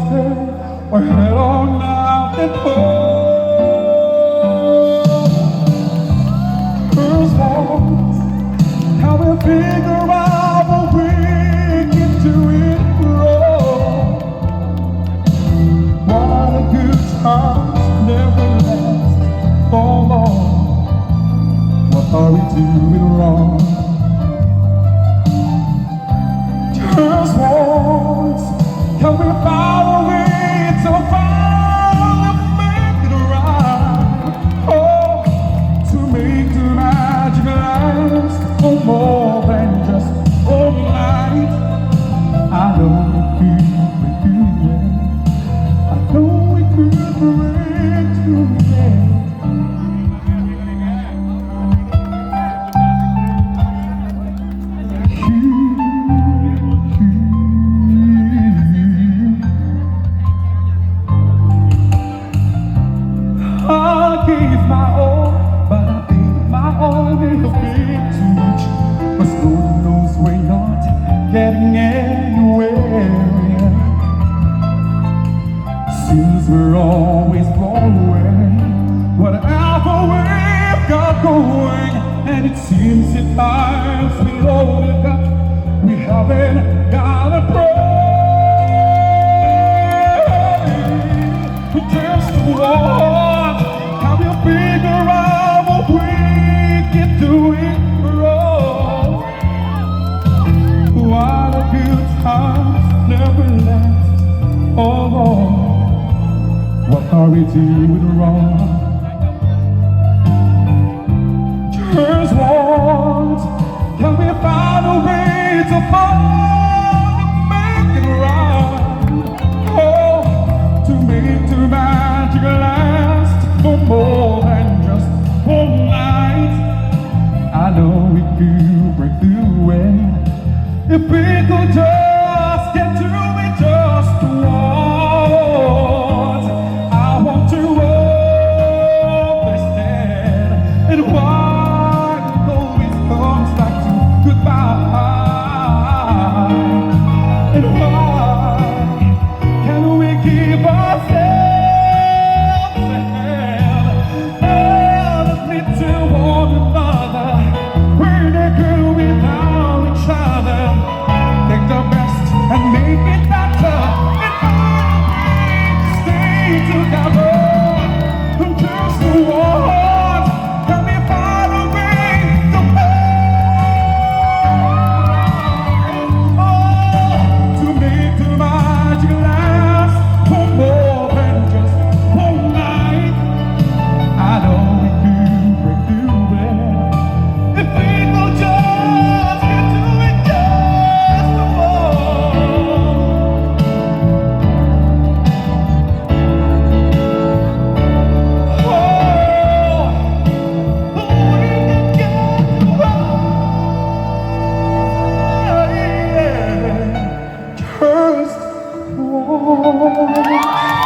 stay or head on out and home. First walks, how we figure out what we can do it wrong. What a good times never last for long. What are we doing wrong? Just once, can we find a way to finally make it right? Oh, to make the magic last for more than just one night. I know we could do it. I know we could break through it. I gave my all, but I think my all may have been too much. But Lord knows we're not getting anywhere. Seems we're always blown away. Whatever we've got going, and it seems at times we haven't got a break. We just want. Figure out what we can do it wrong. What a good times never last. Oh, what are we doing wrong? Just once, can we find a way to make it right? Oh, to make the magic last for more than just one night. I know we could break through it if we could just get through it just once. I want to understand and why it always comes back to goodbye, and why can we keep ourselves to one another? We're not good without each other. Take the best and make it better, and find a way to stay together. I'm just the one. Can we find a way to make the magic last for more than just one night? I know we could break through it if we could just get to it just before. Oh, we can get right, just once.